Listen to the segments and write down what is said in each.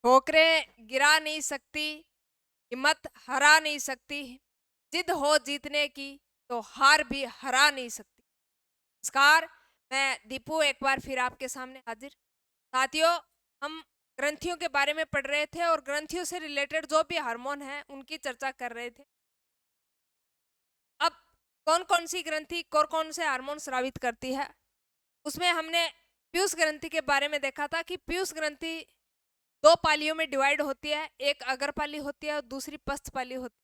ठोकरें गिरा नहीं सकती, हिम्मत हरा नहीं सकती, जिद हो जीतने की तो हार भी हरा नहीं सकती। नमस्कार, मैं दीपू एक बार फिर आपके सामने हाजिर। साथियों, हम ग्रंथियों के बारे में पढ़ रहे थे और ग्रंथियों से रिलेटेड जो भी हार्मोन है उनकी चर्चा कर रहे थे। अब कौन कौन सी ग्रंथि कौन कौन से हार्मोन स्रावित करती है, उसमें हमने पीयूष ग्रंथि के बारे में देखा था कि पीयूष ग्रंथि दो पालियों में डिवाइड होती है, एक अग्रपाली होती है और दूसरी पश्चपाली होती है।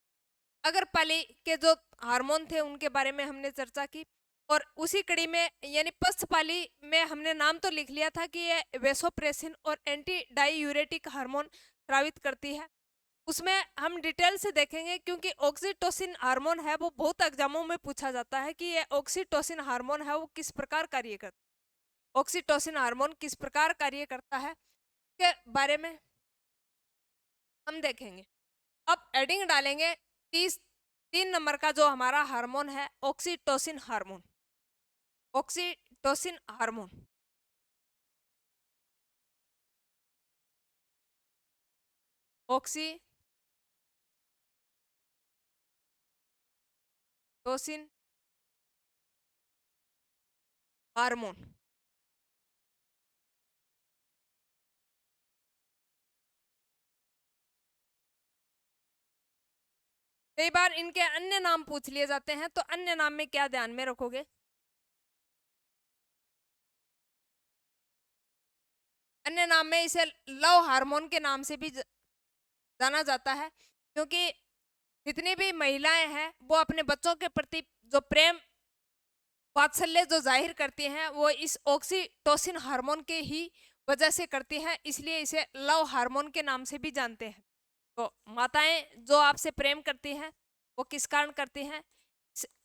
अग्रपाली के जो हार्मोन थे उनके बारे में हमने चर्चा की और उसी कड़ी में यानी पश्चपाली में हमने नाम तो लिख लिया था कि ये वेसोप्रेसिन और एंटी डाईयूरेटिक हार्मोन स्रावित करती है। उसमें हम डिटेल से देखेंगे क्योंकि ऑक्सीटोसिन हार्मोन है वो बहुत एग्जामों में पूछा जाता है कि ये ऑक्सीटोसिन हार्मोन है वो किस प्रकार कार्य करता है, ऑक्सीटोसिन हार्मोन किस प्रकार कार्य करता है के बारे में हम देखेंगे। अब एडिंग डालेंगे 3 नंबर का जो हमारा हार्मोन है oxytocin hormone. Oxytocin hormone, oxytocin hormone. कई बार इनके अन्य नाम पूछ लिए जाते हैं, तो अन्य नाम में क्या ध्यान में रखोगे? अन्य नाम में इसे लव हार्मोन के नाम से भी जाना जाता है, क्योंकि जितनी भी महिलाएं हैं वो अपने बच्चों के प्रति जो प्रेम वात्सल्य जो जाहिर करती हैं वो इस ऑक्सीटोसिन हार्मोन के ही वजह से करती हैं, इसलिए इसे लव हार्मोन के नाम से भी जानते हैं। तो माताएं जो आपसे प्रेम करती हैं वो किस कारण करती हैं?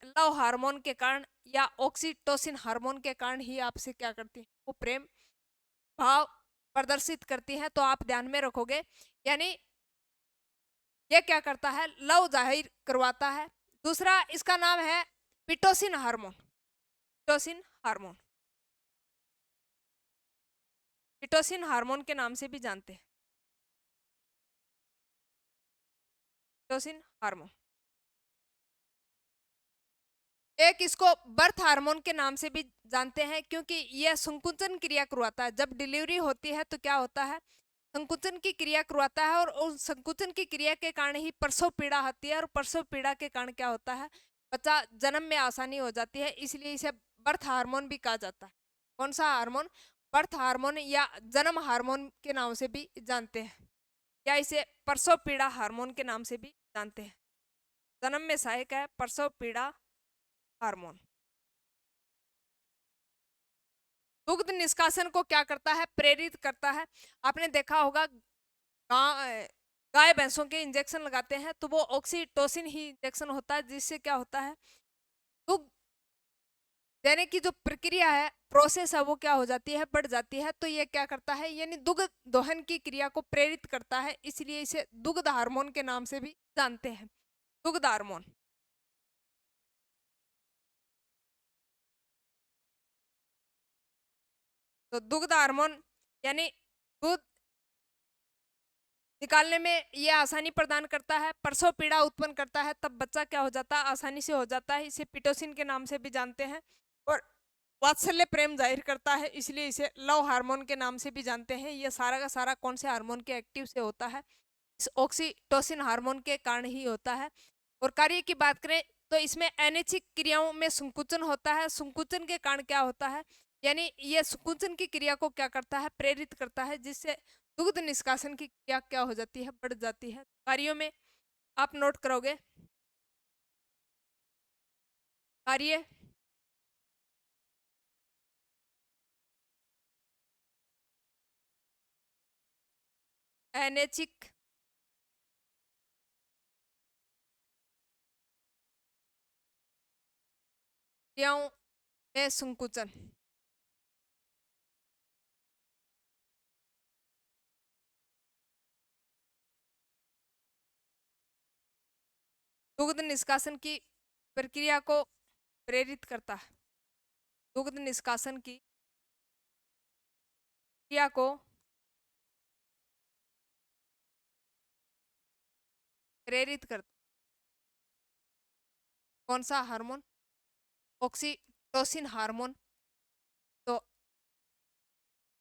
लव हार्मोन के कारण या ऑक्सीटोसिन हार्मोन के कारण ही आपसे क्या करती हैं, वो प्रेम भाव प्रदर्शित करती हैं। तो आप ध्यान में रखोगे, यानी ये क्या करता है, लव जाहिर करवाता है। दूसरा इसका नाम है Pitocin hormone. Pitocin hormone, Pitocin hormone के नाम से भी जानते हैं, पिटोसिन हार्मोन। एक इसको बर्थ हार्मोन के नाम से भी जानते हैं, क्योंकि यह संकुचन क्रिया करवाता है। जब डिलीवरी होती है तो क्या होता है, संकुचन की क्रिया करवाता है और उस संकुचन की क्रिया के कारण ही प्रसव पीड़ा आती है और प्रसव पीड़ा के कारण क्या होता है, बच्चा जन्म में आसानी हो जाती है, इसलिए इसे बर्थ हार्मोन भी कहा जाता है। कौन सा हार्मोन? बर्थ हार्मोन या जन्म हार्मोन के नाम से भी जानते हैं, या इसे प्रसव पीड़ा हार्मोन के नाम से भी जानते हैं। जन्म में सहायक है प्रसव पीड़ा हार्मोन। दुग्ध निष्कासन को क्या करता है, प्रेरित करता है। आपने देखा होगा गाय भैंसों के इंजेक्शन लगाते हैं तो वो ऑक्सीटोसिन ही इंजेक्शन होता है, जिससे क्या होता है, दुग्ध देने की जो प्रक्रिया है, प्रोसेस है, वो क्या हो जाती है, बढ़ जाती है। तो ये क्या करता है, यानी दुग्ध दोहन की क्रिया को प्रेरित करता है, इसलिए इसे दुग्ध हार्मोन के नाम से भी जानते हैं। दुग्ध हार्मोन, तो दुग्ध हार्मोन यानी दूध निकालने में यह आसानी प्रदान करता है, प्रसव पीड़ा उत्पन्न करता है, तब बच्चा क्या हो जाता है, आसानी से हो जाता है। इसे पिटोसिन के नाम से भी जानते हैं। और वात्सल्य प्रेम जाहिर करता है, इसलिए इसे लव हार्मोन के नाम से भी जानते हैं। यह सारा का सारा कौन से हार्मोन के एक्टिव से होता है, इस ऑक्सीटोसिन हार्मोन के कारण ही होता है। और कार्य की बात करें तो इसमें अनैच्छिक क्रियाओं में संकुचन होता है। संकुचन के कारण क्या होता है, यानी ये संकुचन की क्रिया को क्या करता है, प्रेरित करता है, जिससे दुग्ध निष्कासन की क्रिया क्या हो जाती है, बढ़ जाती है। कार्यों में आप नोट करोगे, कार्य अनैच्छिक क्रियाओं में संकुचन। दुग्ध निष्कासन की प्रक्रिया को प्रेरित करता है, दुग्ध निष्कासन की क्रिया को प्रेरित करता? कौन सा हार्मोन? Oxytocin hormone. तो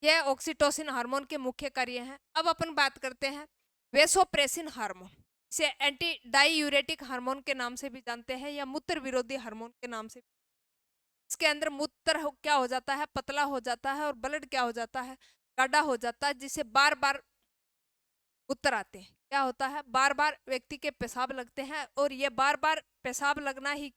यह ऑक्सीटोसिन हार्मोन के मुख्य कार्य हैं। अब अपन बात करते हैं वेसोप्रेसिन हार्मोन। इसे एंटी डाईयूरेटिक हार्मोन के नाम से भी जानते हैं या मूत्र विरोधी हार्मोन के नाम से। इसके अंदर मूत्र क्या हो जाता है, पतला हो जाता है, और ब्लड क्या हो जाता है, गाढ़ा हो जाता है, जिससे बार बार मूत्र आते हैं। क्या होता है, बार बार व्यक्ति के पेशाब लगते हैं, और ये बार बार पेशाब लगना ही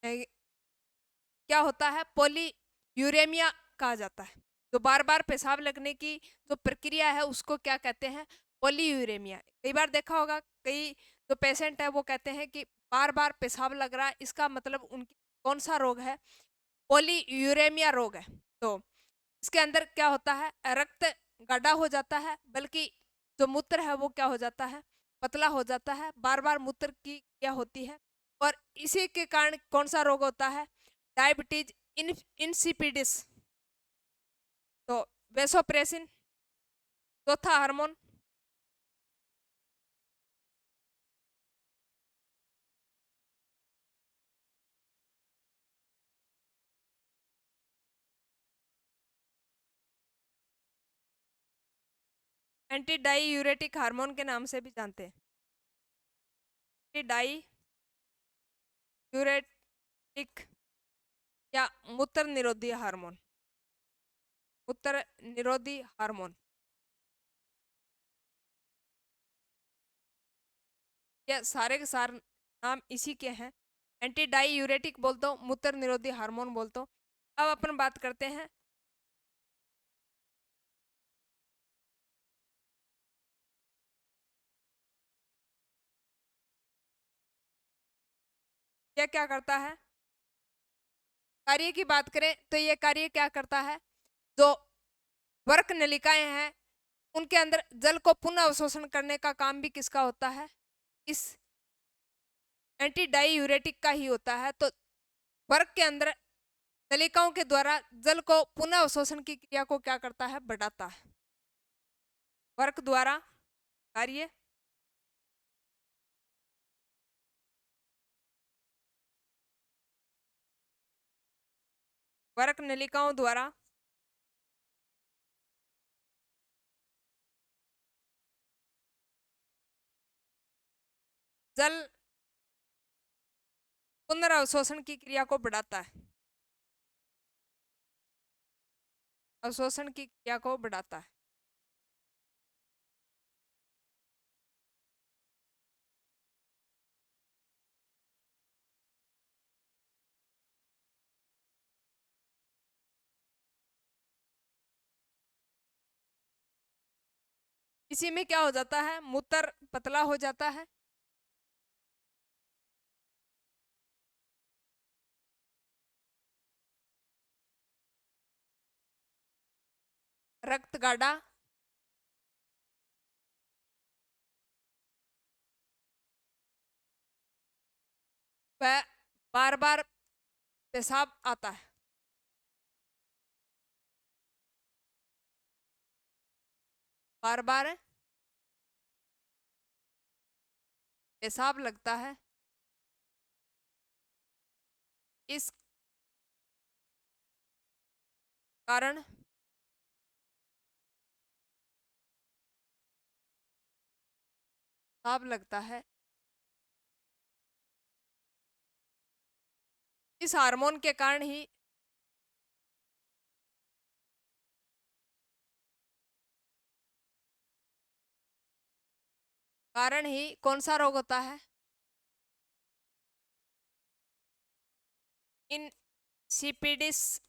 क्या होता है, पॉलीयूरेमिया कहा जाता है। तो बार बार पेशाब लगने की जो प्रक्रिया है उसको क्या कहते हैं, पॉलीयूरेमिया। कई बार देखा होगा, कई जो पेशेंट है वो कहते हैं कि बार बार पेशाब लग रहा है, इसका मतलब उनकी कौन सा रोग है, पॉलीयूरेमिया रोग है। तो इसके अंदर क्या होता है, रक्त गाढ़ा हो जाता है, बल्कि जो मूत्र है वो क्या हो जाता है, पतला हो जाता है, बार बार मूत्र की क्या होती है। और इसी के कारण कौन सा रोग होता है, डायबिटीज इंसिपिडिस। तो वेसोप्रेसिन चौथा हार्मोन। एंटी डाईयूरेटिक हार्मोन के नाम से भी जानते हैं, एंटी डाईयूरेटिक या मूत्र निरोधी हार्मोन, मूत्र निरोधी हार्मोन। ये सारे के सारे नाम इसी के हैं। एंटी डाईयूरेटिक बोलते हो, मूत्र निरोधी हार्मोन बोलते हो। अब अपन बात करते हैं यह क्या करता है। कार्य की बात करें तो ये कार्य क्या करता है, जो वर्क नलिकाएं हैं उनके अंदर जल को पुनः अवशोषण करने का काम भी किसका होता है, इस एंटी डाईयूरेटिक का ही होता है। तो वर्क के अंदर नलिकाओं के द्वारा जल को पुनः अवशोषण की क्रिया को क्या करता है, बढ़ाता है। वर्क द्वारा कार्य, वर्क नलिकाओं द्वारा जल पुनर्अवशोषण की क्रिया को बढ़ाता है, अवशोषण की क्रिया को बढ़ाता है। इसी में क्या हो जाता है, मूत्र पतला हो जाता है, रक्त गाढ़ा, व बार बार पेशाब आता है, बार बार पेशाब लगता है। इस कारण पेशाब लगता है। इस हार्मोन के कारण ही कौन सा रोग होता है, इंसिपिडिस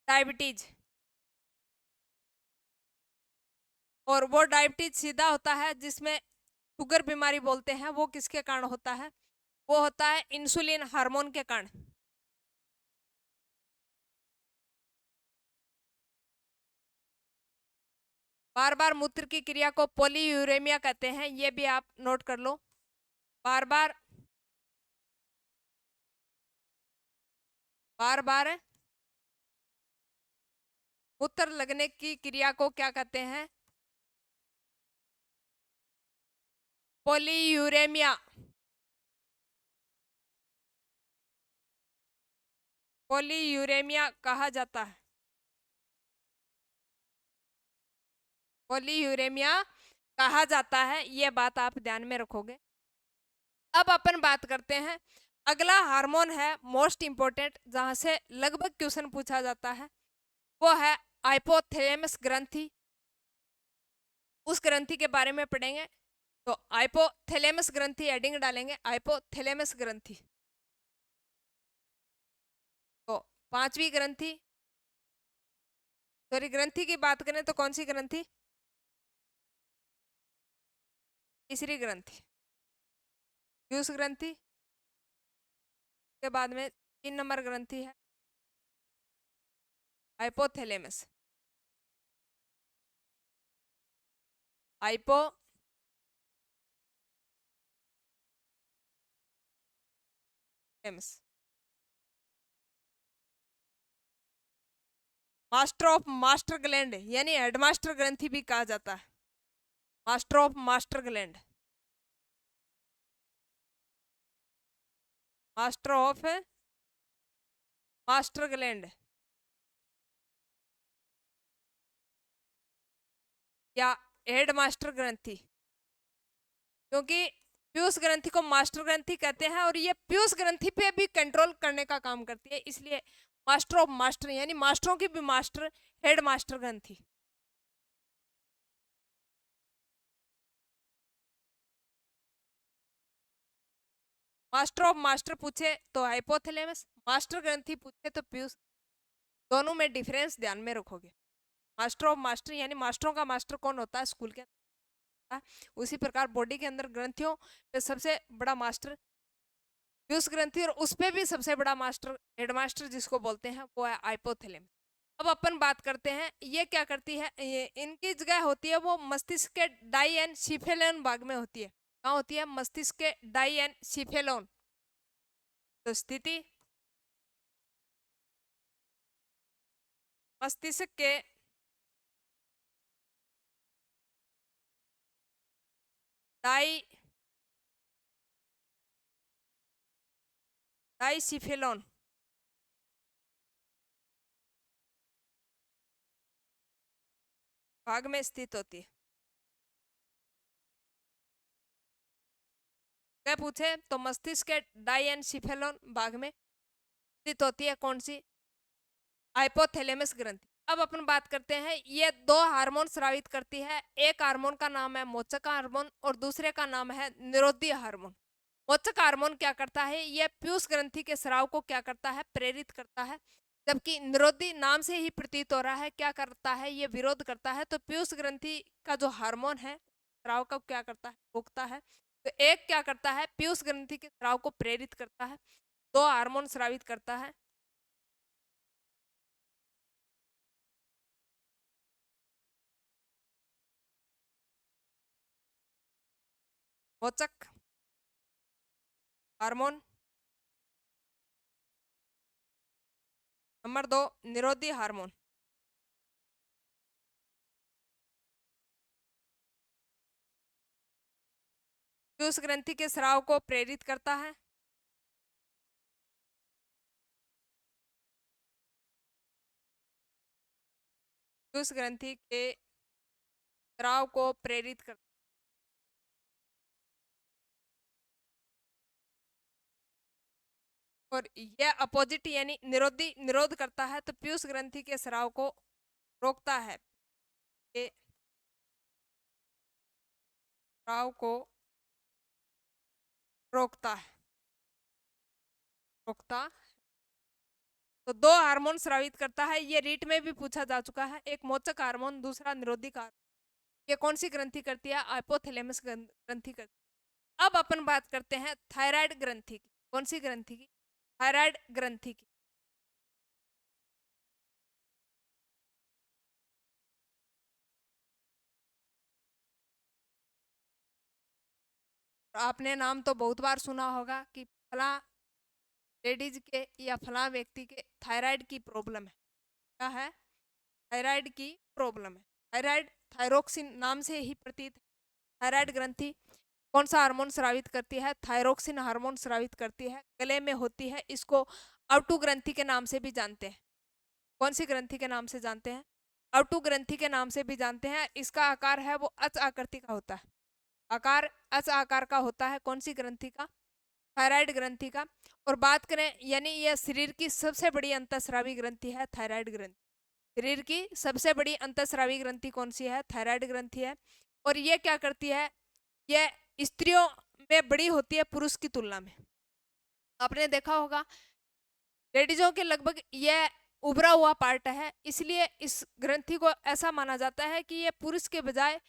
डायबिटीज। और वो डायबिटीज सीधा होता है जिसमें शुगर बीमारी बोलते हैं, वो किसके कारण होता है, वो होता है इंसुलिन हार्मोन के कारण। बार बार मूत्र की क्रिया को पॉलीयूरेमिया कहते हैं, ये भी आप नोट कर लो। बार बार बार बार मूत्र लगने की क्रिया को क्या कहते हैं, पोलीयूरेमिया, पोलीयूरेमिया कहा जाता है, पोलीयूरेमिया कहा जाता है। ये बात आप ध्यान में रखोगे। अब अपन बात करते हैं, अगला हार्मोन है मोस्ट इंपोर्टेंट, जहां से लगभग क्वेश्चन पूछा जाता है, वो है हाइपोथैलेमस ग्रंथि। उस ग्रंथि के बारे में पढ़ेंगे। तो हाइपोथैलेमस ग्रंथि हेडिंग डालेंगे, हाइपोथैलेमस ग्रंथि। तो पांचवी ग्रंथि, सॉरी ग्रंथि की बात करें तो कौन सी ग्रंथि? तीसरी ग्रंथि पीयूष ग्रंथि। के बाद में 3 नंबर ग्रंथि है hypothalamus, hypothalamus. Master of master gland यानी हेडमास्टर ग्रंथि भी कहा जाता है, master of master gland, master of master gland या हेडमास्टर ग्रंथि, क्योंकि पीयूष ग्रंथि को मास्टर ग्रंथि कहते हैं और ये पीयूष ग्रंथि पे भी कंट्रोल करने का काम करती है, इसलिए मास्टर ऑफ मास्टर यानी मास्टरों की भी मास्टर, हेड मास्टर ग्रंथि। मास्टर ऑफ मास्टर पूछे तो हाइपोथैलेमस, मास्टर ग्रंथि पूछे तो पीयूष। दोनों में डिफरेंस ध्यान में रखोगे। मास्टर ऑफ मास्टर यानी मास्टरों का मास्टर कौन होता है स्कूल के अंदर, उसी प्रकार बॉडी के अंदर ग्रंथियों पे सबसे बड़ा मास्टर पीयूष ग्रंथि, और उस पे भी सबसे बड़ा मास्टर हेडमास्टर जिसको बोलते हैं वो है हाइपोथैलेमस। अब अपन बात करते हैं ये क्या करती है, ये इनकी जगह होती है वो मस्तिष्क के डाइएनसीफेलोन भाग में होती है। कहाँ होती है? मस्तिष्क के डाइएनसीफेलोन। तो स्थिति मस्तिष्क के डाइसीफेलोन भाग में स्थित होती है। क्या पूछे तो मस्तिष्क के डाइएनसीफेलोन भाग में स्थित होती है कौन सी? हाइपोथैलेमस ग्रंथि। अब अपन बात करते हैं, ये दो हार्मोन स्रावित करती है। एक हार्मोन का नाम है मोचक हार्मोन और दूसरे का नाम है निरोधी हार्मोन। मोचक हार्मोन क्या करता है? यह पीयूष ग्रंथि के स्राव को क्या करता है? प्रेरित करता है। जबकि निरोधी नाम से ही प्रतीत हो रहा है क्या करता है? ये विरोध करता है। तो पीयूष ग्रंथि का जो हार्मोन है स्राव का क्या करता है? रोकता है। तो एक क्या करता है? पीयूष ग्रंथि के स्राव को प्रेरित करता है। दो हार्मोन स्रावित करता है। मोचक हार्मोन, नंबर 2 निरोधी हार्मोन। पीयूष ग्रंथि के स्राव को प्रेरित करता है। पीयूष ग्रंथि के स्राव को प्रेरित करता है। और यह अपोजिट यानी निरोधी निरोध करता है, तो पीयूष ग्रंथि के स्राव को रोकता है। ये स्राव को रोकता है, रोकता। तो दो हार्मोन स्रावित करता है, ये रीट में भी पूछा जा चुका है। एक मोचक हार्मोन, दूसरा निरोधी हार्मोन। ये कौन सी ग्रंथि करती है? हाइपोथैलेमस ग्रंथि करती है। अब अपन बात करते हैं थायराइड ग्रंथि की। कौन सी ग्रंथि की? थायराइड ग्रंथि की। आपने नाम तो बहुत बार सुना होगा कि फला लेडीज के या फला व्यक्ति के थायराइड की प्रॉब्लम है। क्या है? थायराइड की प्रॉब्लम है। थायराइड थायरोक्सिन नाम से ही प्रतीत है। थायराइड ग्रंथि कौन सा हार्मोन स्रावित करती है? थायरोक्सिन हार्मोन स्रावित करती है, गले में होती है। इसको अवटु ग्रंथि के नाम से भी जानते हैं। कौन सी ग्रंथि के नाम से जानते हैं? अवटु ग्रंथि के नाम से भी जानते हैं। इसका आकार है वो अच आकृति का होता है, आकार अच आकार का होता है। कौन सी ग्रंथि का? थायराइड ग्रंथि का। और बात करें, यानी यह शरीर की सबसे बड़ी अंतःस्रावी ग्रंथि है, थायराइड ग्रंथि। शरीर की सबसे बड़ी अंतःस्रावी ग्रंथि कौन सी है? थायराइड ग्रंथि है। और ये क्या करती है? यह स्त्रियों में बड़ी होती है पुरुष की तुलना में। आपने देखा होगा लेडीजों के लगभग यह उभरा हुआ पार्ट है, इसलिए इस ग्रंथि को ऐसा माना जाता है कि ये पुरुष के बजाय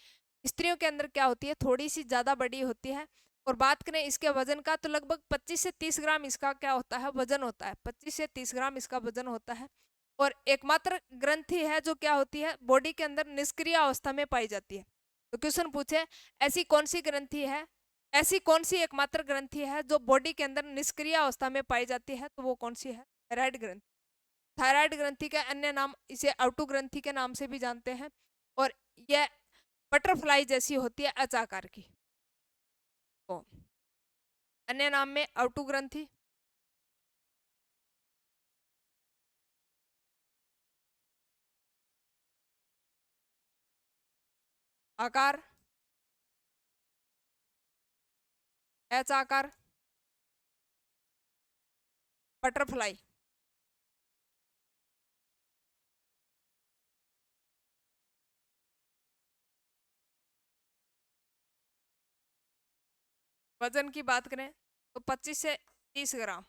स्त्रियों के अंदर क्या होती है, थोड़ी सी ज्यादा बड़ी होती है। और बात करें इसके वजन का, तो लगभग 25 से 30 ग्राम इसका क्या होता है? वजन होता है। 25 से 30 ग्राम इसका वजन होता है। और एकमात्र ग्रंथि है जो क्या होती है, बॉडी के अंदर निष्क्रिय अवस्था में पाई जाती है। तो क्वेश्चन पूछे, ऐसी कौन सी ग्रंथि है, ऐसी कौन सी एकमात्र ग्रंथि है जो बॉडी के अंदर निष्क्रिय अवस्था में पाई जाती है? तो वो कौन सी है? थायराइड ग्रंथि। थायराइड ग्रंथि का अन्य नाम, इसे अवटु ग्रंथि के नाम से भी जानते हैं। और यह बटरफ्लाई जैसी होती है, अच आकार की। तो अन्य नाम में अवटु ग्रंथि, आकार एच आकार, बटरफ्लाई। वजन की बात करें तो 25 से 30 ग्राम।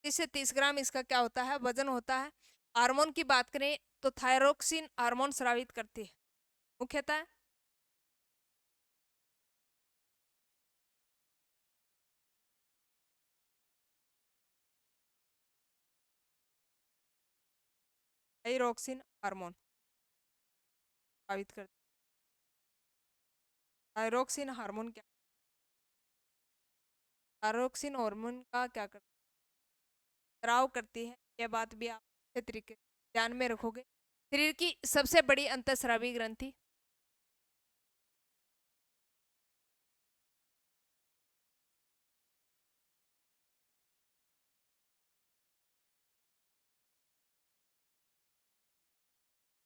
25 से 30 ग्राम इसका क्या होता है? वजन होता है। हार्मोन की बात करें तो थायरोक्सिन हार्मोन स्रावित करती है मुख्यतः। थायरोक्सिन हार्मोन स्रावित करती है। थायरोक्सिन हार्मोन क्या, थायरोक्सिन हार्मोन का क्या करती है? स्राव करती है। यह बात भी आप अच्छे तरीके से ध्यान में रखोगे। शरीर की सबसे बड़ी अंतःस्रावी ग्रंथि,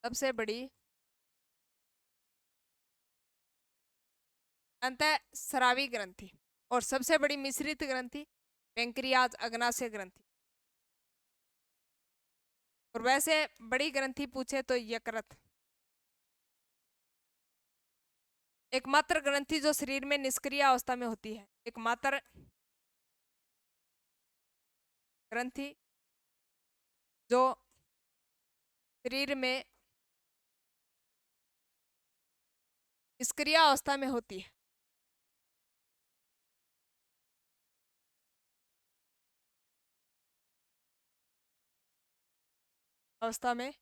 सबसे बड़ी अंतःस्रावी ग्रंथि और सबसे बड़ी मिश्रित ग्रंथि पेंक्रियाज अग्नाशय ग्रंथि। और वैसे बड़ी ग्रंथि पूछे तो यकृत। एकमात्र ग्रंथि जो शरीर में निष्क्रिय अवस्था में होती है, एकमात्र ग्रंथि जो शरीर में निष्क्रिय अवस्था में होती है, अवस्था में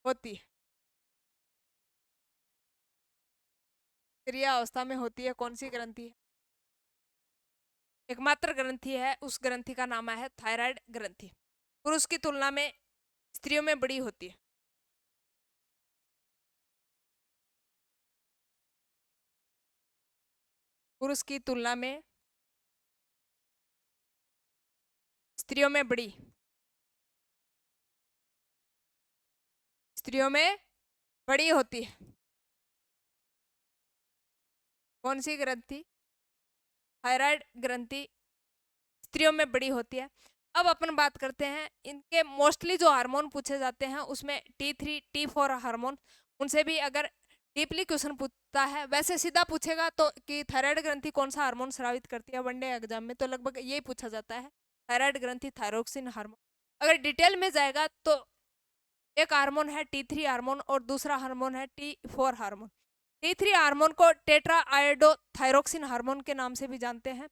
होती है, क्रिया अवस्था में होती है। कौन सी ग्रंथि है? एकमात्र ग्रंथि है, उस ग्रंथि का नाम है थायराइड ग्रंथि। पुरुष की तुलना में स्त्रियों में बड़ी होती है। पुरुष की तुलना में स्त्रियों में बड़ी, स्त्रियों में बड़ी होती है। कौन सी ग्रंथि? थायराइड ग्रंथि स्त्रियों में बड़ी होती है। अब अपन बात करते हैं इनके मोस्टली जो हार्मोन पूछे जाते हैं उसमें T3 T4 हार्मोन, उनसे भी अगर डीपली क्वेश्चन पूछता है। वैसे सीधा पूछेगा तो कि थायराइड ग्रंथि कौन सा हार्मोन स्रावित करती है वनडे एग्जाम में, तो लगभग यही पूछा जाता है, थायराइड ग्रंथि थायरोक्सिन हार्मोन। अगर डिटेल में जाएगा तो एक हार्मोन है T3 हार्मोन और दूसरा हार्मोन है T4 हार्मोन। T3 हार्मोन को टेट्रा आयोडोथायरोक्सिन हार्मोन के नाम से भी जानते हैं।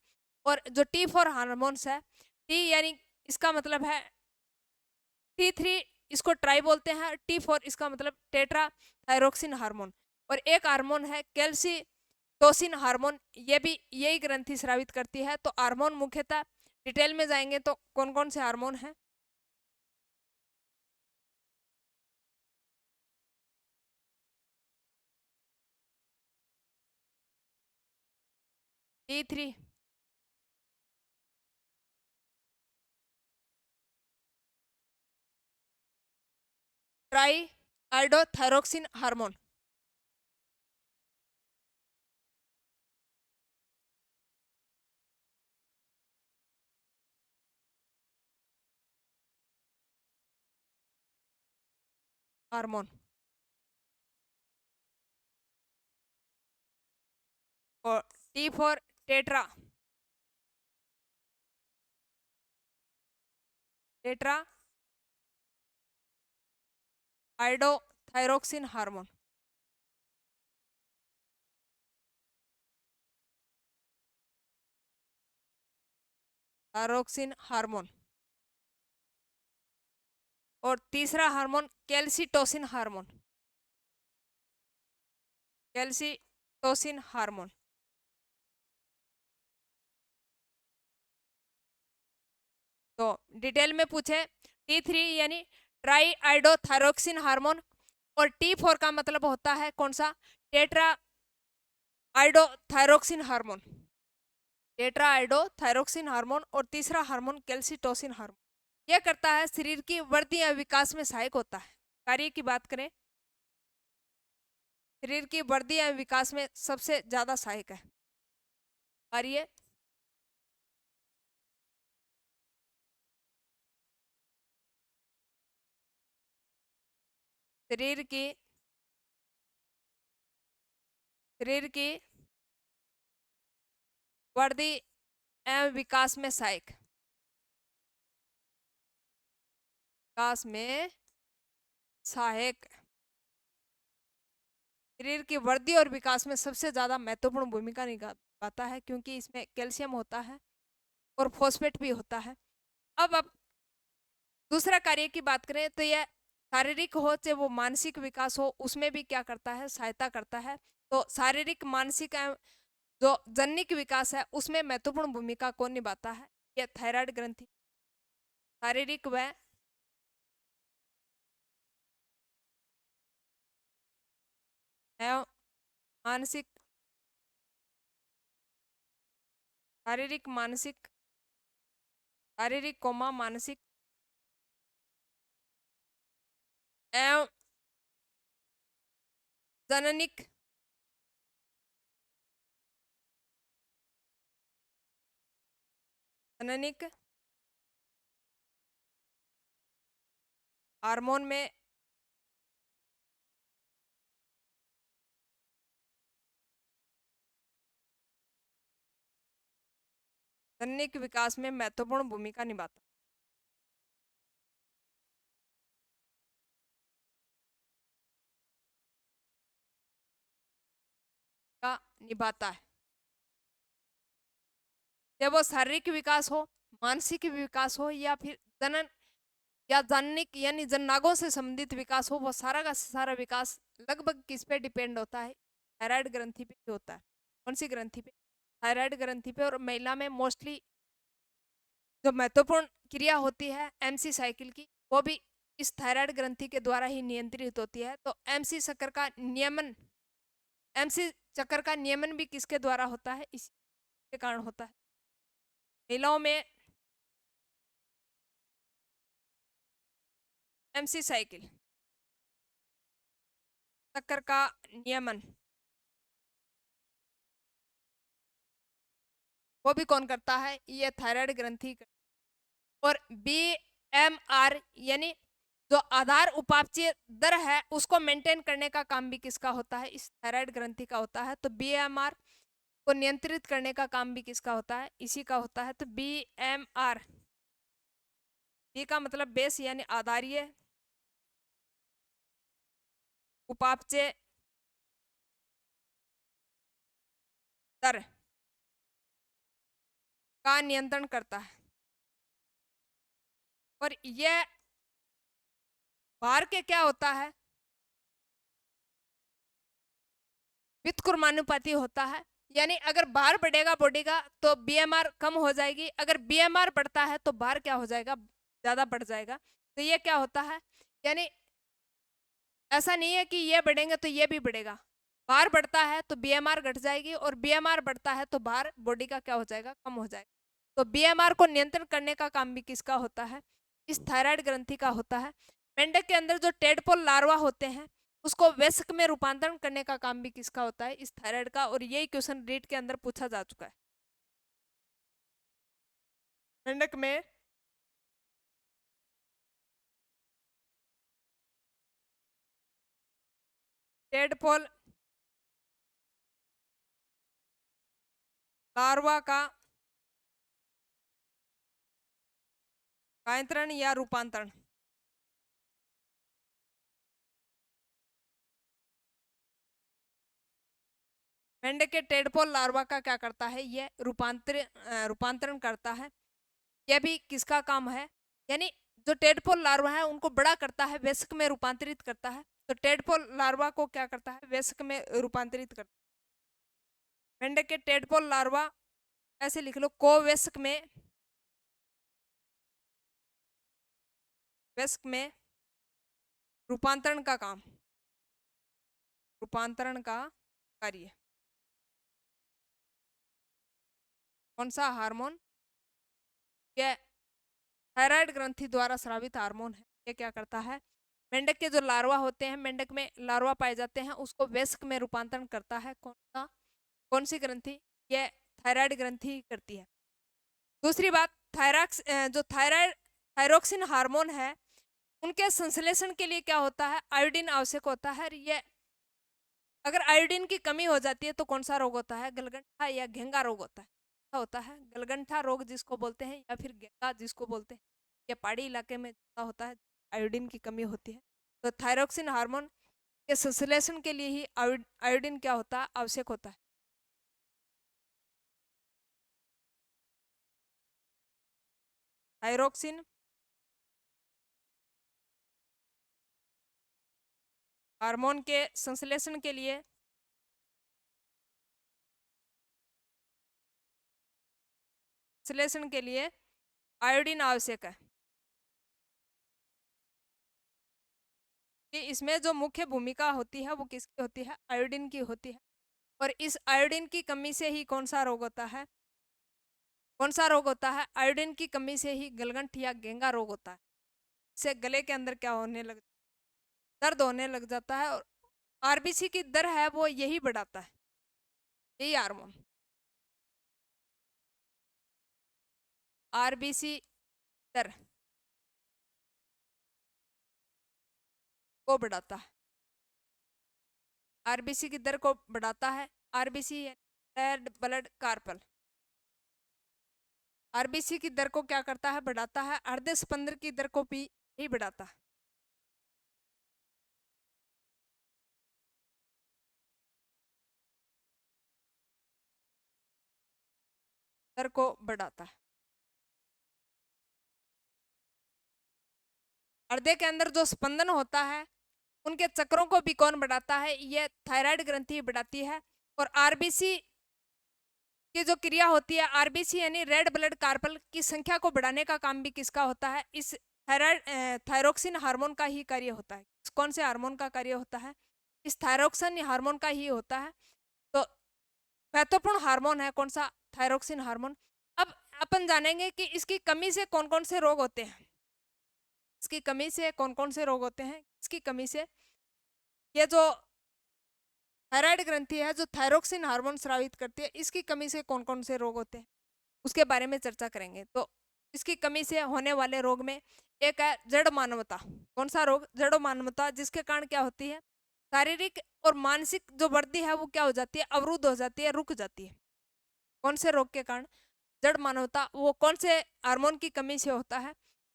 और जो T4 हार्मोन्स है, T यानी इसका मतलब है T3, इसको ट्राई बोलते हैं, T4 इसका मतलब टेट्रा थायरोक्सिन हार्मोन। और एक हार्मोन है कैल्सीटोसिन हार्मोन, ये भी यही ग्रंथि स्रावित करती है। तो हार्मोन मुख्यतः डिटेल में जाएंगे तो कौन कौन से हार्मोन हैं? T3 try आयोडोथायरोक्सिन hormone. हार्मोन। और T4 tetra tetra iodothyroxine hormone. Thyroxine hormone. और तीसरा hormone calcitonin hormone. Calcitonin hormone. तो डिटेल में पूछे T3 यानी ट्राई आयोडोथायरोक्सिन हार्मोन, और T4 का मतलब होता है कौन सा, tetra iodothyroxine hormone. Tetra iodothyroxine hormone और तीसरा हार्मोन कैल्सिटोसिन हार्मोन। यह करता है शरीर की वृद्धि या विकास में सहायक होता है। कार्य की बात करें, शरीर की वृद्धि या विकास में सबसे ज्यादा सहायक है। कार्य शरीर की वृद्धि एवं विकास में सहायक। विकास में सहायक शरीर की वृद्धि और विकास में सबसे ज्यादा महत्वपूर्ण भूमिका निभाता है, क्योंकि इसमें कैल्शियम होता है और फॉस्फेट भी होता है। अब दूसरा कार्य की बात करें तो यह शारीरिक हो चाहे वो मानसिक विकास हो, उसमें भी क्या करता है, सहायता करता है। तो शारीरिक मानसिक एवं जो जनिक विकास है उसमें महत्वपूर्ण भूमिका कौन निभाता है, यह थायराइड ग्रंथि। शारीरिक व एवं मानसिक शारीरिक मानसिक शारीरिक कोमा मानसिक एवं जननिक जननिक हार्मोन में जननिक विकास में महत्वपूर्ण भूमिका निभाता निभाता है। चाहे वो शारीरिक विकास हो, मानसिक विकास हो, या फिर जनन या जननिक यानी जननांगों से संबंधित विकास हो, वो सारा का सारा विकास लगभग किस पे डिपेंड होता है, थायराइड ग्रंथि पे होता है। कौन सी ग्रंथि पे, थायराइड ग्रंथि पे। और महिला में मोस्टली जो महत्वपूर्ण क्रिया होती है एमसी साइकिल की, वो भी इस थायराइड ग्रंथि के द्वारा ही नियंत्रित होती है। तो एमसी चक्र का नियमन, एमसी चक्र का नियमन भी किसके द्वारा होता है, इसी के कारण होता है। महिलाओं में एमसी साइकिल चक्र का नियमन वो भी कौन करता है, ये थायराइड ग्रंथि। और बीएमआर यानी जो आधार उपापचय दर है उसको मेंटेन करने का काम भी किसका होता है, इस थायराइड ग्रंथि का होता है। तो बीएमआर को नियंत्रित करने का काम भी किसका होता है, इसी का होता है। तो बीएमआर, बी का मतलब बेस यानी आधारीय उपापचय दर का नियंत्रण करता है। और यह भार के क्या होता है, व्युत्क्रमानुपाती होता है। यानी अगर भार बढ़ेगा बॉडी का तो बीएमआर कम हो जाएगी, अगर बीएमआर बढ़ता है तो भार क्या हो जाएगा, ज्यादा बढ़ जाएगा। तो ये क्या होता है, यानी ऐसा नहीं है कि ये बढ़ेंगे तो ये भी बढ़ेगा, भार बढ़ता है तो बीएमआर घट जाएगी, और बीएमआर बढ़ता है तो भार बॉडी का क्या हो जाएगा, कम हो जाएगा। तो बीएमआर को नियंत्रण करने का काम भी किसका होता है, इस थायराइड ग्रंथि का होता है। मेंढक के अंदर जो टेडपोल लार्वा होते हैं उसको वयस्क में रूपांतरण करने का काम भी किसका होता है, इस थायराइड का। और यही क्वेश्चन रीट के अंदर पूछा जा चुका है। मेंढक में टेडपोल लार्वा का कायंत्रण या रूपांतरण। मेंढक के टेडपोल लार्वा का क्या करता है, ये रूपांतरण करता है। यह भी किसका काम है, यानी जो टेडपोल लार्वा है उनको बड़ा करता है, वयस्क में रूपांतरित करता है। तो टेडपोल लार्वा को क्या करता है, वयस्क में रूपांतरित करता है। मेंढक के टेडपोल लार्वा ऐसे लिख लो, को वयस्क में रूपांतरण का काम, रूपांतरण का कार्य। कौन सा हार्मोन, यह थायराइड ग्रंथि द्वारा स्रावित हार्मोन है। ये क्या करता है, मेंढक के जो लार्वा होते हैं, मेंढक में लार्वा पाए जाते हैं, उसको वयस्क में रूपांतरण करता है। कौन सी ग्रंथि, ये थायराइड ग्रंथि करती है। दूसरी बात, जो थायरोक्सिन हार्मोन है उनके संश्लेषण के लिए क्या होता है, आयोडीन आवश्यक होता है। ये अगर आयोडीन की कमी हो जाती है तो कौन सा रोग होता है, गलगंठा या घेंगा रोग होता है। होता है गलगंठा रोग जिसको बोलते हैं, या फिर घेंगा जिसको बोलते हैं। ये पहाड़ी इलाके में होता है, आयोडीन की कमी होती है। तो थायरोक्सिन हार्मोन के संश्लेषण के लिए ही आयोडीन क्या होता है, आवश्यक होता है। थायरोक्सिन हार्मोन के संश्लेषण के लिए आयोडीन आवश्यक है। कि इसमें जो मुख्य भूमिका होती है वो किसकी होती है, आयोडीन की होती है। और इस आयोडीन की कमी से ही कौन सा रोग होता है, कौन सा रोग होता है, आयोडीन की कमी से ही गलगंठ या घेंगा रोग होता है। इससे गले के अंदर क्या होने लग, दर्द होने लग जाता है। और आरबीसी की दर है वो यही बढ़ाता है, यही हार्मोन आरबीसी दर को बढ़ाता है, आरबीसी की दर को बढ़ाता है। RBC red blood corpuscle, RBC की दर को क्या करता है, बढ़ाता है। हृदय स्पंदन की दर को भी ही बढ़ाता है, दर को बढ़ाता है। हृदय के अंदर जो स्पंदन होता है उनके चक्रों को भी कौन बढ़ाता है, ये थायराइड ग्रंथि बढ़ाती है। और आरबीसी की जो क्रिया होती है, आरबीसी यानी रेड ब्लड कार्पल की संख्या को बढ़ाने का काम भी किसका होता है, इस थायरोक्सिन हार्मोन का ही कार्य होता है। कौन से हार्मोन का कार्य होता है, इस थायरोक्सिन हार्मोन का ही होता है। तो महत्वपूर्ण हार्मोन है कौन सा, थायरोक्सिन हार्मोन। अब अपन जानेंगे कि इसकी कमी से कौन कौन से रोग होते हैं, इसकी कमी से कौन कौन से रोग होते हैं। इसकी कमी से ये जो थायराइड ग्रंथि है जो थायरोक्सिन हार्मोन स्रावित करती है, इसकी कमी से कौन कौन से रोग होते हैं उसके बारे में चर्चा करेंगे। तो इसकी कमी से होने वाले रोग में एक है जड़ मानवता। कौन सा रोग, जड़ मानवता, जिसके कारण क्या होती है, शारीरिक और मानसिक जो वृद्धि है वो क्या हो जाती है, अवरुद्ध हो जाती है, रुक जाती है। कौन से रोग के कारण, जड़ मानवता, वो कौन से हार्मोन की कमी से होता है,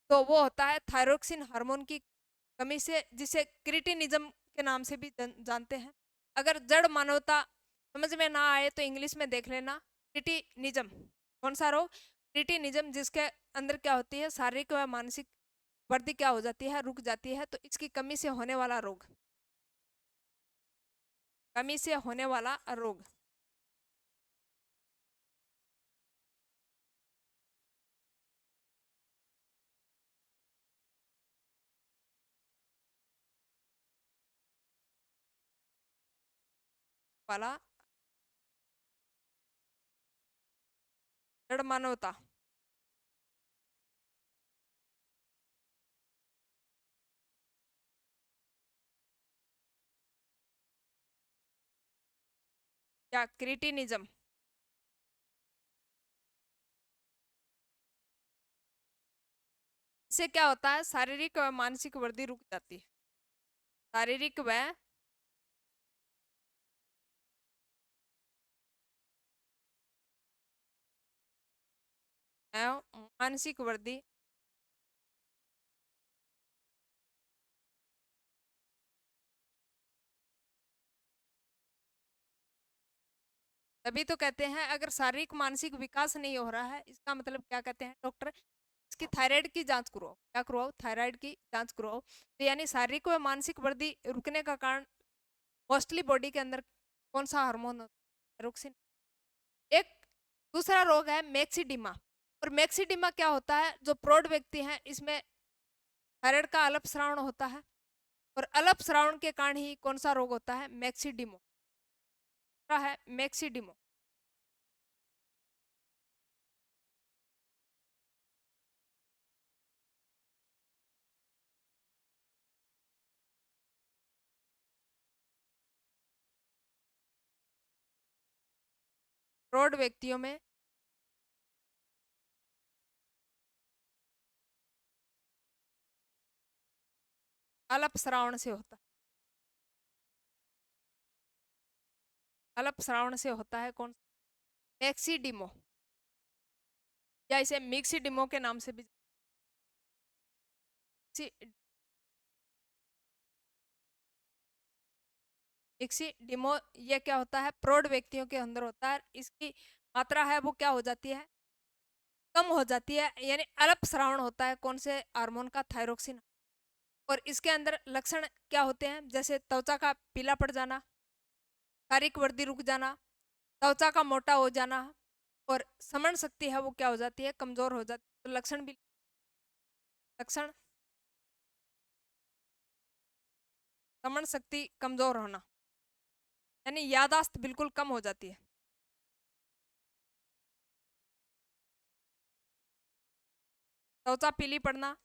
तो वो होता है थायरोक्सिन हार्मोन की कमी से, जिसे क्रिटिनिज्म के नाम से भी जानते हैं। अगर जड़ मानवता समझ में ना आए तो इंग्लिश में देख लेना, क्रिटिनिज्म। कौन सा रोग, क्रिटिनिज्म, जिसके अंदर क्या होती है, शारीरिक व मानसिक वृद्धि क्या हो जाती है, रुक जाती है। तो इसकी कमी से होने वाला रोग, कमी से होने वाला रोग। वाला जड़ मानवता। या क्रिटिनिज्म। इससे क्या होता है, शारीरिक व मानसिक वृद्धि रुक जाती है। शारीरिक व मानसिक वृद्धि तभी तो कहते हैं, अगर शारीरिक मानसिक विकास नहीं हो रहा है, इसका मतलब क्या कहते हैं डॉक्टर, इसकी थायराइड की जांच करवाओ। क्या करवाओ? थायराइड की जांच करवाओ। तो यानी शारीरिक व मानसिक वृद्धि रुकने का कारण मोस्टली बॉडी के अंदर कौन सा हार्मोन होता है? थायरोक्सिन। एक दूसरा रोग है मैक्सिडिमा। और मैक्सिडिमा क्या होता है, जो प्रौढ़ व्यक्ति हैं इसमें थायराइड का अल्प स्रावन होता है, और अल्प स्रावन के कारण ही कौन सा रोग होता है? मैक्सिडिमो। क्या है मैक्सिडिमो? प्रौढ़ व्यक्तियों में अल्प श्रावण से होता है। अल्प श्रावण से होता है कौन? मैक्सिडिमो, या इसे मिक्सिडिमो के नाम से भी मिक्सिडिमो। ये क्या होता है, प्रौढ़ व्यक्तियों के अंदर होता है। इसकी मात्रा है वो क्या हो जाती है? कम हो जाती है, यानी अल्प श्रावण होता है कौन से हार्मोन का? थायरोक्सिन। और इसके अंदर लक्षण क्या होते हैं, जैसे त्वचा का पीला पड़ जाना, शारीरिक वृद्धि रुक जाना, त्वचा का मोटा हो जाना, और समझ शक्ति है वो क्या हो जाती है? कमजोर हो जाती है। तो लक्षण भी, लक्षण समझ शक्ति कमजोर होना, यानी यादाश्त बिल्कुल कम हो जाती है। त्वचा पीली पड़ना,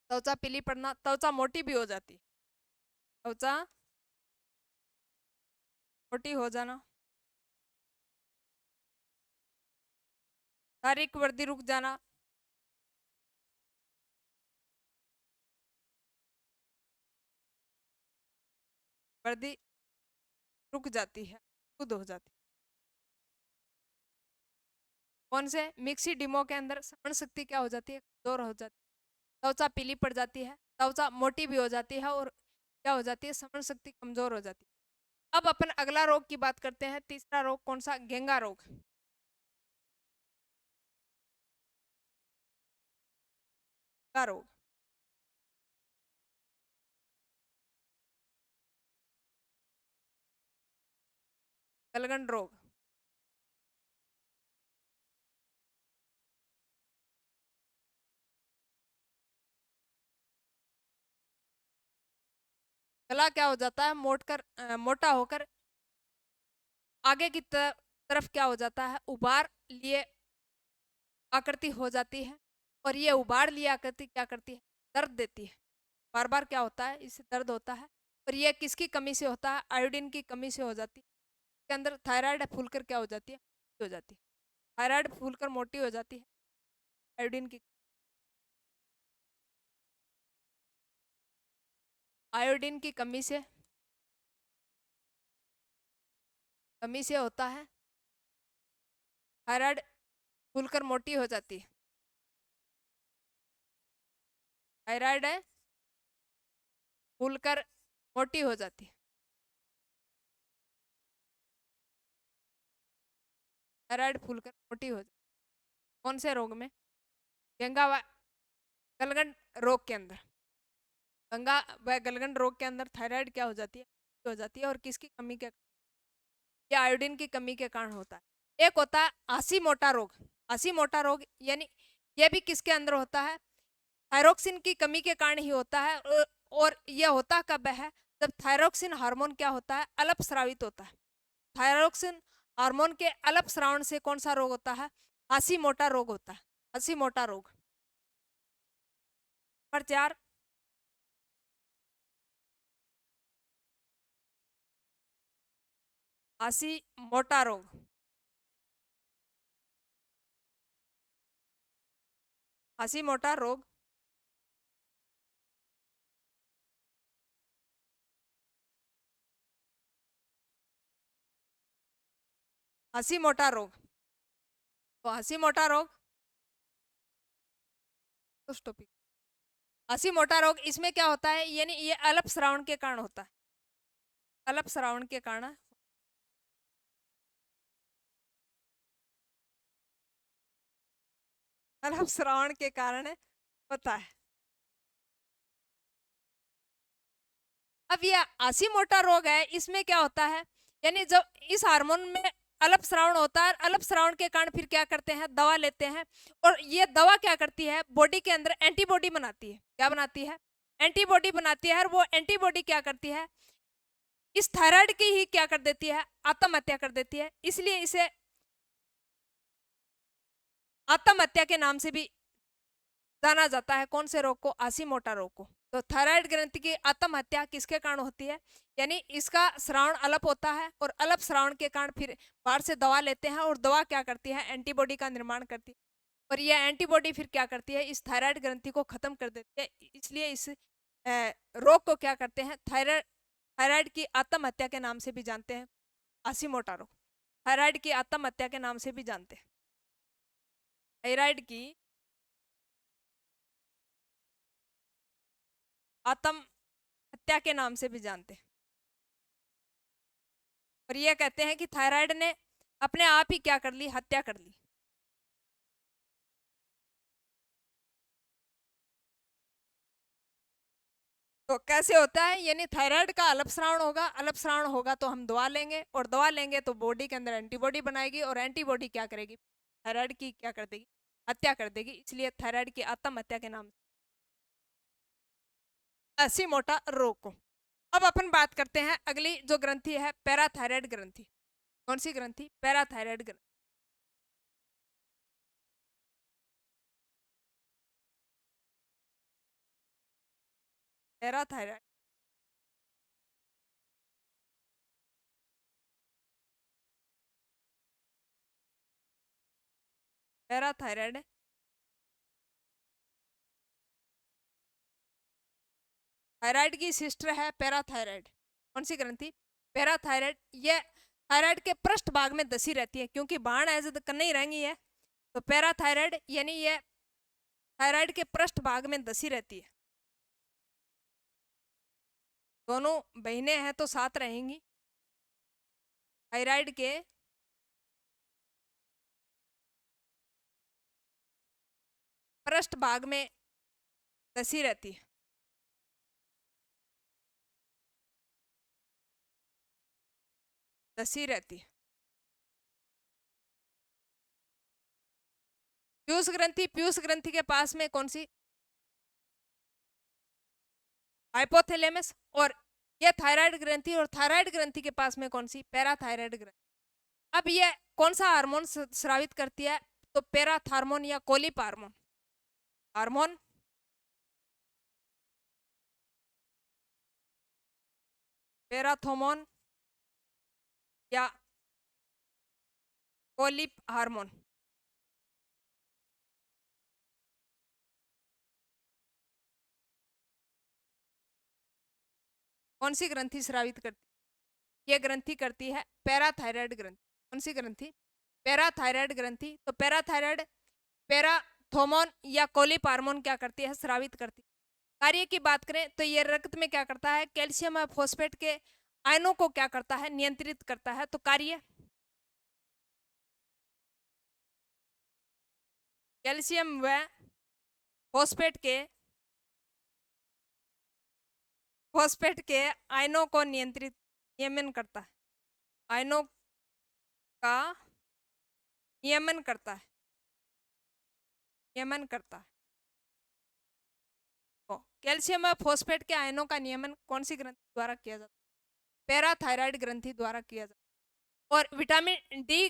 त्वचा पीली पड़ना, त्वचा मोटी भी हो जाती है। त्वचा मोटी हो जाना, शारीरिक वृद्धि रुक जाना, वृद्धि रुक जाती है, शुद्ध हो जाती है। कौन से? मिक्सिडिमो के अंदर समझ शक्ति क्या हो जाती है? कमजोर हो जाती है, त्वचा पीली पड़ जाती है, त्वचा मोटी भी हो जाती है, और क्या हो जाती है? समझ शक्ति कमजोर हो जाती है। अब अपन अगला रोग की बात करते हैं। तीसरा रोग कौन सा? गेंगा रोग। गेंगा रोग, गलगंड रोग। गला क्या हो जाता है? मोटा होकर आगे की तरफ क्या हो जाता है? उभार लिए आकृति हो जाती है। और ये उभार लिए आकृति क्या करती है? दर्द देती है। बार बार क्या होता है? इससे दर्द होता है। और ये किसकी कमी से होता है? आयोडीन की कमी से हो जाती है। इसके अंदर थायराइड फूलकर क्या हो जाती है? हो जाती है। थायराइड फूलकर मोटी हो जाती है, आयोडीन की, आयोडीन की कमी से होता है। थायराइड फूलकर मोटी हो जाती है। थायराइड है फूलकर मोटी हो जाती है। थायराइड फूलकर मोटी हो जाती है कौन से रोग में? गंगा व गलगंड रोग के अंदर। गंगा व गलगंड रोग के अंदर थायराइड क्या हो जाती है? हो जाती है। और किसकी कमी के? ये आयोडीन की कमी के कारण होता है। एक होता है आसी मोटा रोग। आसी मोटा रोग यानी ये भी किसके अंदर होता है? थायरोक्सिन की कमी के कारण ही होता है। और यह होता कब है? जब थायरोक्सिन हार्मोन क्या होता है? अल्प स्रावित होता है। थायरोक्सिन हार्मोन के अल्प स्रावण से कौन सा रोग होता है? हंसी मोटा रोग होता है। हंसी मोटा रोग। नंबर 4, हंसी मोटा रोग। हंसी मोटा रोग। हंसी मोटा रोग। तो हंसी मोटा रोग उस टॉपिक, हंसी मोटा रोग इसमें क्या होता है? यानी ये अल्प श्रावण के कारण होता है। अल्प श्रावण के कारण, अल्प श्रावण के कारण होता है। अब ये हंसी मोटा रोग है, इसमें क्या होता है? यानी जब इस हार्मोन में अल्प श्रावण होता है, अल्प श्रावण के कारण फिर क्या करते हैं? दवा लेते हैं। और ये दवा क्या करती है? बॉडी के अंदर एंटीबॉडी बनाती है। क्या बनाती है? एंटीबॉडी बनाती है। और वो एंटीबॉडी क्या करती है? इस थायराइड की ही क्या कर देती है? आत्महत्या कर देती है। इसलिए इसे आत्महत्या के नाम से भी जाना जाता है। कौन से रोग को? हंसी मोटा रोग को। तो थायराइड ग्रंथि की आत्महत्या किसके कारण होती है? यानी इसका श्रावण अल्प होता है और अल्प श्रावण के कारण फिर बाहर से दवा लेते हैं और दवा क्या करती है? एंटीबॉडी का निर्माण करती है। और यह एंटीबॉडी फिर क्या करती है? इस थायराइड ग्रंथि को खत्म कर देती है। इसलिए इस रोग को क्या करते हैं? थायराइड, थायराइड की आत्महत्या के नाम से भी जानते हैं। हंसी मोटा रोग थायराइड की आत्महत्या के नाम से भी जानते हैं। थायराइड की आत्महत्या के नाम से भी जानते हैं। और ये कहते हैं कि थायराइड ने अपने आप ही क्या कर ली? हत्या कर ली। तो कैसे होता है? यानी थायराइड का अल्पस्रावन होगा, अल्पस्रावन होगा तो हम दवा लेंगे, और दवा लेंगे तो बॉडी के अंदर एंटीबॉडी बनाएगी, और एंटीबॉडी क्या करेगी? थायराइड की क्या कर देगी? हत्या कर देगी। इसलिए थायराइड की आत्महत्या के नाम से ऐसी मोटा रोग को। अब अपन बात करते हैं अगली जो ग्रंथि है, पैराथायराइड ग्रंथि। कौन सी ग्रंथि? पैराथायराइड ग्रंथि। पैराथायराइड, पैराथायराइड थायराइड की सिस्टर है पैराथायराइड। कौन सी ग्रंथि? पैराथायराइड। ये थायराइड के पृष्ठ भाग में दसी रहती है, क्योंकि बाण ऐसे तो नहीं रहेंगी है। तो पैराथायराइड यानी ये थायराइड के पृष्ठ भाग में दसी रहती है। दोनों बहनें हैं तो साथ रहेंगी। थायराइड के पृष्ठ भाग में दसी रहती है। दसी रहती है। पीयूष ग्रंथि, पीयूष ग्रंथि के पास में कौन सी? हाइपोथैलेमस। और ये थायराइड ग्रंथि, और थायराइड ग्रंथि के पास में कौन सी? पैराथायराइड ग्रंथि। अब ये कौन सा हार्मोन स्रावित करती है? तो पैराथार्मोन या कोलिप हार्मोन। हार्मोन पैराथोमोन या कोलिप हार्मोन। कौन सी ग्रंथि स्रावित करती है? ये ग्रंथि करती है पैराथायराइड ग्रंथि। कौन सी ग्रंथि? पैराथायराइड ग्रंथि। तो पैराथायराइड पैराथोमोन या कोलिप हार्मोन क्या करती है? स्रावित करती है। कार्य की बात करें तो ये रक्त में क्या करता है? कैल्शियम और फॉस्फेट के आयनों को क्या करता है? नियंत्रित करता है। तो कार्य कैल्शियम व फॉस्फेट के, फॉस्फेट के आयनों को नियंत्रित, नियमन करता है। आयनों का नियमन करता है। नियमन करता है। तो कैल्शियम व फॉस्फेट के आयनों का नियमन कौन सी ग्रंथि द्वारा किया जाता है? पैराथायराइड ग्रंथि द्वारा किया जाता है। और विटामिन डी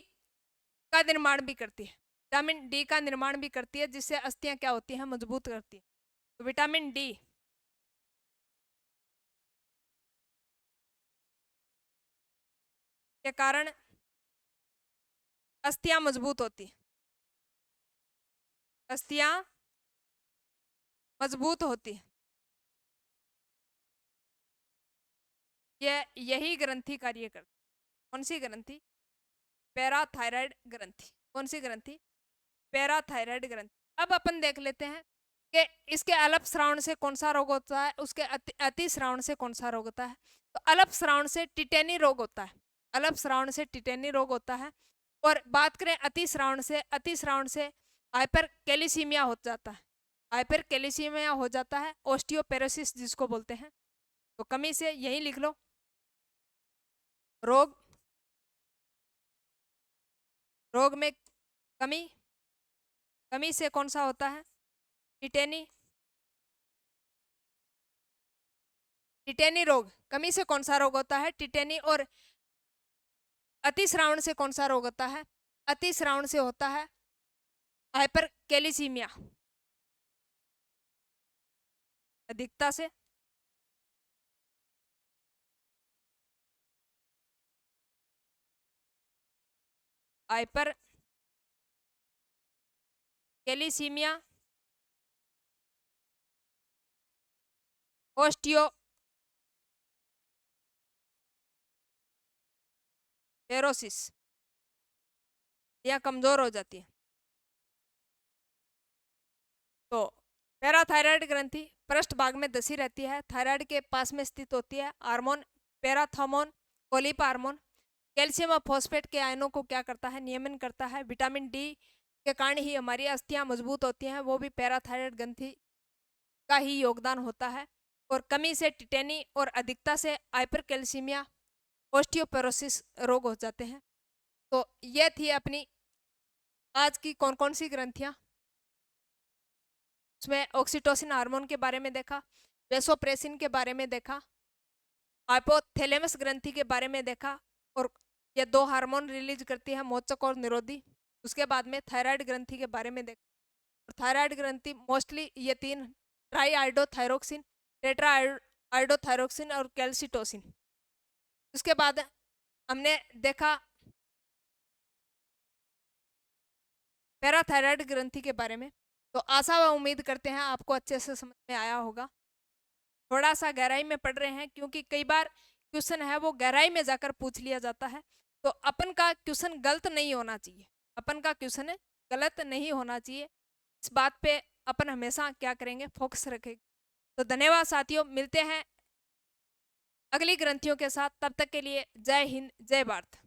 का निर्माण भी करती है, विटामिन डी का निर्माण भी करती है, जिससे अस्थियां क्या होती हैं, मजबूत करती है। तो विटामिन डी के कारण अस्थियां मजबूत होती हैं, अस्थियां मजबूत होती हैं। यही ग्रंथि कार्य करती है। कौन सी ग्रंथि? पैराथायराइड ग्रंथि। कौन सी ग्रंथि? पैराथायराइड ग्रंथि। अब अपन देख लेते हैं कि इसके अल्प श्रावण से कौन सा रोग होता है, उसके अति श्रावण से कौन सा रोग होता है। तो अल्प श्रावण से टिटेनी रोग होता है, अल्प श्रावण से टिटेनी रोग होता है। और बात करें अति श्रावण से, अति श्रावण से हाइपर कैल्सीमिया हो जाता है, हाइपर कैल्सीमिया हो जाता है, ओस्टियोपेरोसिस जिसको बोलते हैं। तो कमी से यही लिख लो, रोग, रोग में कमी, कमी से कौन सा होता है, टिटेनी, टिटेनी रोग। कमी से कौन सा रोग होता है, टिटेनी। और अति श्रावण से कौन सा रोग होता है, अति श्रावण से होता है हाइपर कैल्सीमिया, अधिकता से। हाइपर कैल्सीमिया, ओस्टियोपेरोसिस, या कमजोर हो जाती है। तो पैराथायराइड ग्रंथि पृष्ठ भाग में धसी रहती है, थायराइड के पास में स्थित होती है। हार्मोन पैराथर्मोन, कोलिप हार्मोन कैल्शियम और फॉस्फेट के आयनों को क्या करता है, नियमन करता है। विटामिन डी के कारण ही हमारी अस्थियां मजबूत होती हैं, वो भी पैराथायराइड ग्रंथि का ही योगदान होता है। और कमी से टिटेनी और अधिकता से हाइपरकैल्सीमिया, ओस्टियोपोरोसिस रोग हो जाते हैं। तो ये थी अपनी आज की कौन कौन सी ग्रंथियां। उसमें ऑक्सीटोसिन हार्मोन के बारे में देखा, वेसोप्रेसिन के बारे में देखा, हाइपोथैलेमस ग्रंथि के बारे में देखा। और ये दो हार्मोन रिलीज करती है, मोचक और निरोधी। उसके बाद में थायराइड ग्रंथि के बारे में देखा। और थायराइड ग्रंथि मोस्टली ये तीन, ट्राई आयोडोथायरोक्सिन, टेट्रा आयोडोथायरोक्सिन और कैल्सिटोसिन। उसके बाद हमने देखा पैराथायराइड ग्रंथि के बारे में। तो आशा व उम्मीद करते हैं आपको अच्छे से समझ में आया होगा। थोड़ा सा गहराई में पढ़ रहे हैं, क्योंकि कई बार क्वेश्चन है वो गहराई में जाकर पूछ लिया जाता है। तो अपन का क्वेश्चन गलत नहीं होना चाहिए, अपन का क्वेश्चन गलत नहीं होना चाहिए। इस बात पे अपन हमेशा क्या करेंगे, फोकस रखेंगे। तो धन्यवाद साथियों, मिलते हैं अगली ग्रंथियों के साथ। तब तक के लिए जय हिंद, जय भारत।